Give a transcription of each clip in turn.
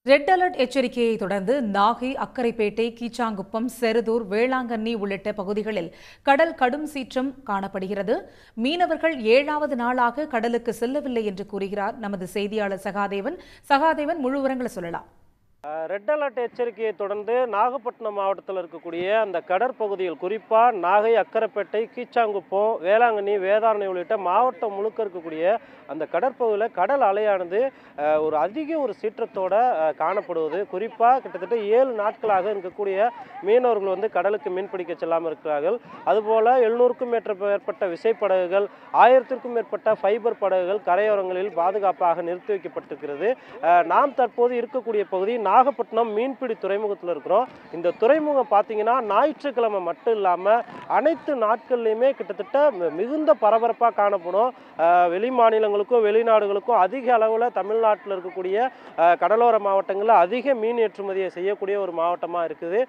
Red alert எச்சரிக்கையை தொடர்ந்து நாகை, அக்கரைப்பேட்டை, கீச்சாங்குப்பம், செருதூர், வேளாங்கண்ணி உள்ளிட்ட பகுதிகளில் கடல் கடும் சீற்றம் காணப்படுகிறது. மீனவர்கள் 7வது நாளாக கடலுக்கு செல்லவில்லை என்று கூறுகிறார் நமது செய்தியாளர் சகாதேவன். முழு விவரங்களை சொல்லலாம். ரெட் அலர்ட் எச்சரிக்கையை தொடர்ந்து நாகப்பட்டினம் மாவட்டத்தில் இருக்கக்கூடிய அந்த கடற்பகுதிகள், குறிப்பாக நாகை, அக்கரைப்பேட்டை, கீச்சாங்குப்பம், வேளாங்கண்ணி, வேதாரண்யம் உள்ளிட்ட மாவட்டம் முழுக்க இருக்கக்கூடிய அந்த கடற்பகுதியில் கடல் அலையானது ஒரு சீற்றத்தோட காணப்படுவது. குறிப்பாக கிட்டத்தட்ட 7 நாட்களாக இருக்கக்கூடிய மீனவர்கள் கடலுக்கு மீன்பிடிக்க செல்லாமல் இருக்கிறார்கள். அதுபோல் 700க்கும் மேற்பட்ட விசைப்படகுகள், 1000த்திற்கும் மேற்பட்ட ஃபைபர் படகுகள் கரையோரங்களில் பாதுகாப்பாக நிறுத்தி வைக்கப்பட்டிருக்கிறது. நாம் தற்போது இருக்கக்கூடிய பகுதி நாகப்பட்டினம் மீன்பிடி துறைமுகத்தில் இருக்கிறோம். இந்த துறைமுகம் பார்த்தீங்கன்னா ஞாயிற்றுக்கிழமை மட்டும் இல்லாமல் அனைத்து நாட்கள்லையுமே கிட்டத்தட்ட மிகுந்த பரபரப்பாக காணப்படும். வெளி மாநிலங்களுக்கும் வெளிநாடுகளுக்கும் அதிக அளவில் தமிழ்நாட்டில் இருக்கக்கூடிய கடலோர மாவட்டங்களில் அதிக மீன் ஏற்றுமதியை செய்யக்கூடிய ஒரு மாவட்டமாக இருக்குது.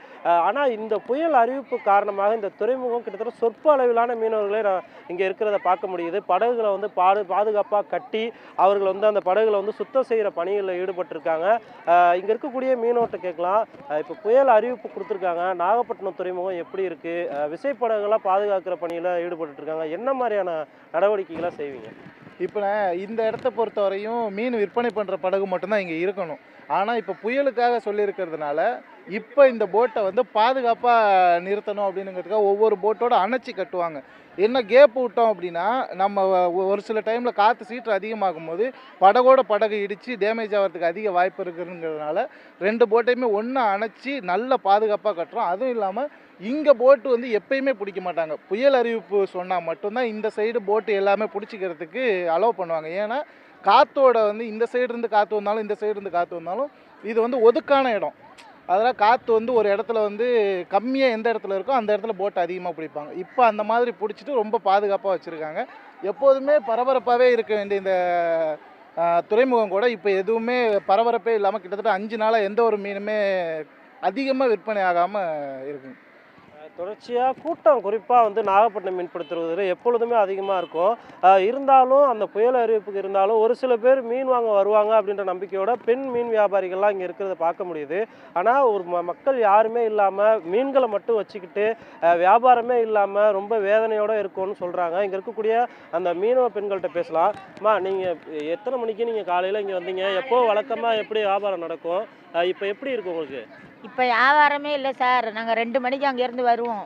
ஆனால் இந்த புயல் அறிவிப்பு காரணமாக இந்த துறைமுகம் கிட்டத்தட்ட சொற்ப அளவிலான மீனவர்களை இங்கே இருக்கிறத பார்க்க முடியுது. படகுகளை பாதுகாப்பாக கட்டி அவர்கள் அந்த படகுகளை சுத்தம் செய்கிற பணிகளில் ஈடுபட்டிருக்காங்க. இங்கே இருக்கக்கூடிய மீனவர்கிட்ட கேட்கலாம், இப்போ புயல் அறிவிப்பு கொடுத்துருக்காங்க, நாகப்பட்டினம் துறைமுகம் எப்படி இருக்குது, விசைப்படகுகளை பாதுகாக்கிற பணியில் ஈடுபட்டு இருக்காங்க, என்ன மாதிரியான நடவடிக்கைகளை செய்வீங்க? இப்போ இந்த இடத்த பொறுத்த வரையும் மீன் விற்பனை பண்ணுற படகு மட்டும்தான் இங்கே இருக்கணும். ஆனால் இப்போ புயலுக்காக சொல்லியிருக்கிறதுனால இப்போ இந்த போட்டை பாதுகாப்பாக நிறுத்தணும் அப்படின்னுங்கிறதுக்காக ஒவ்வொரு போட்டோட அணைச்சி கட்டுவாங்க. என்ன கேப் விட்டோம் அப்படின்னா நம்ம ஒரு சில டைமில் காற்று சீற்று அதிகமாகும் போது படகோட படகு இடித்து டேமேஜ் ஆகிறதுக்கு அதிக வாய்ப்பு இருக்குங்கிறதுனால 2 போட்டையுமே ஒன்றா அணைச்சி நல்ல பாதுகாப்பாக கட்டுறோம். அதுவும் இல்லாமல் இங்கே போட்டு எப்பயுமே பிடிக்க மாட்டாங்க. புயல் அறிவிப்பு சொன்னால் மட்டும்தான் இந்த சைடு போட்டு எல்லாமே பிடிச்சிக்கிறதுக்கு அலோவ் பண்ணுவாங்க. ஏன்னா காற்றோட இந்த சைடு இருந்து காற்று வந்தாலும் இந்த சைடு இருந்து காற்று வந்தாலும் இது ஒதுக்கான இடம். அதெல்லாம் காற்று ஒரு இடத்துல கம்மியாக எந்த இடத்துல இருக்கோ அந்த இடத்துல போட்டு அதிகமாக பிடிப்பாங்க. இப்போ அந்த மாதிரி பிடிச்சிட்டு ரொம்ப பாதுகாப்பாக வச்சுருக்காங்க. எப்போதுமே பரபரப்பாகவே இருக்க வேண்டிய இந்த துறைமுகம் கூட இப்போ எதுவுமே பரபரப்பே இல்லாமல் கிட்டத்தட்ட 5 நாளாக எந்த ஒரு மீனுமே அதிகமாக விற்பனை ஆகாமல் இருக்குங்க. தொடர்ச்சியாக கூட்டம் குறிப்பாக நாகப்பட்டினம் மீன்பிடித்துறதில் எப்பொழுதுமே அதிகமாக இருக்கும். இருந்தாலும் அந்த புயல் அறிவிப்புக்கு இருந்தாலும் ஒரு சில பேர் மீன் வாங்க வருவாங்க அப்படின்ற நம்பிக்கையோட பெண் மீன் வியாபாரிகள்லாம் இங்கே இருக்கிறத பார்க்க முடியுது. ஆனால் ஒரு மக்கள் யாருமே இல்லாமல் மீன்களை மட்டும் வச்சுக்கிட்டு வியாபாரமே இல்லாமல் ரொம்ப வேதனையோடு இருக்கும்னு சொல்கிறாங்க. இங்கே இருக்கக்கூடிய அந்த மீனவ பெண்கள்கிட்ட பேசலாம். நீங்கள் எத்தனை மணிக்கு நீங்கள் காலையில் இங்கே வந்தீங்க? எப்போ வழக்கமாக எப்படி வியாபாரம் நடக்கும்? இப்போ எப்படி இருக்கு உங்களுக்கு? இப்போ வியாபாரமே இல்லை சார். நாங்கள் 2 மணிக்கு அங்கேருந்து வருவோம்.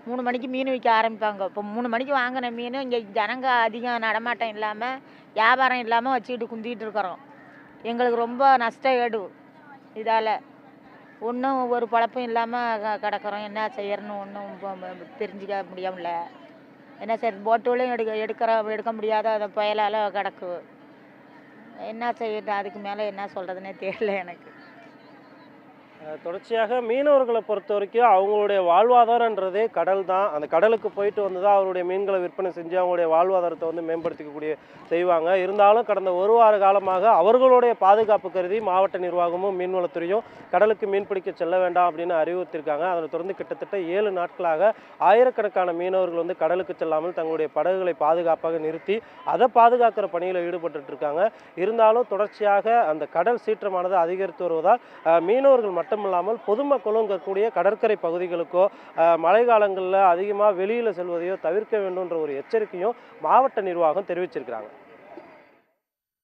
3 மணிக்கு மீன் விற்க ஆரம்பிப்பாங்க. இப்போ 3 மணிக்கு வாங்கின மீன் இங்கே ஜனங்க அதிகம் நடமாட்டம் இல்லாமல் வியாபாரம் இல்லாமல் வச்சுக்கிட்டு குந்திக்கிட்டு இருக்கிறோம். எங்களுக்கு ரொம்ப நஷ்டம் ஏடு. இதால் ஒன்றும் ஒரு பழப்பும் இல்லாமல் கிடக்கிறோம். என்ன செய்யறன்னு ஒன்றும் தெரிஞ்சுக்க முடியாமல. என்ன சார், போட்டுகளையும் எடுக்க முடியாத அந்த புயலால் கிடக்கு. என்ன செய்யறது, அதுக்கு மேலே என்ன சொல்கிறதுனே தெரியல எனக்கு. தொடர்ச்சியாக மீனவர்களை பொறுத்த வரைக்கும் அவங்களுடைய வாழ்வாதாரன்றதே கடல் தான். அந்த கடலுக்கு போயிட்டு தான் அவருடைய மீன்களை விற்பனை செஞ்சு அவங்களுடைய வாழ்வாதாரத்தை மேம்படுத்திக்கக்கூடிய செய்வாங்க. இருந்தாலும் கடந்த 1 வார காலமாக அவர்களுடைய பாதுகாப்பு கருதி மாவட்ட நிர்வாகமும் மீன்வளத்துறையும் கடலுக்கு மீன்பிடிக்க செல்ல வேண்டாம் அப்படின்னு அறிவுறுத்திருக்காங்க. அதனை தொடர்ந்து கிட்டத்தட்ட 7 நாட்களாக ஆயிரக்கணக்கான மீனவர்கள் கடலுக்கு செல்லாமல் தங்களுடைய படகுகளை பாதுகாப்பாக நிறுத்தி அதை பாதுகாக்கிற பணியில் ஈடுபட்டு இருக்காங்க. இருந்தாலும் தொடர்ச்சியாக அந்த கடல் சீற்றமானது அதிகரித்து வருவதால் மீனவர்கள் மட்டுமில்லாமல் பொதுமக்களும் இருக்கக்கூடிய கடற்கரை பகுதிகளுக்கோ மழை காலங்களில் அதிகமாக வெளியில் செல்வதையோ தவிர்க்க வேண்டும்ன்ற ஒரு எச்சரிக்கையும் மாவட்ட நிர்வாகம் தெரிவிச்சிருக்கிறாங்க.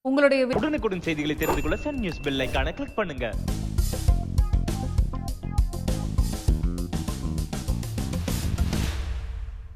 உங்களுடைய உடனுக்குடன் செய்திகளை தெரிந்து கொள்ள சன் நியூஸ் பெல் ஐகானை கிளிக் பண்ணுங்க.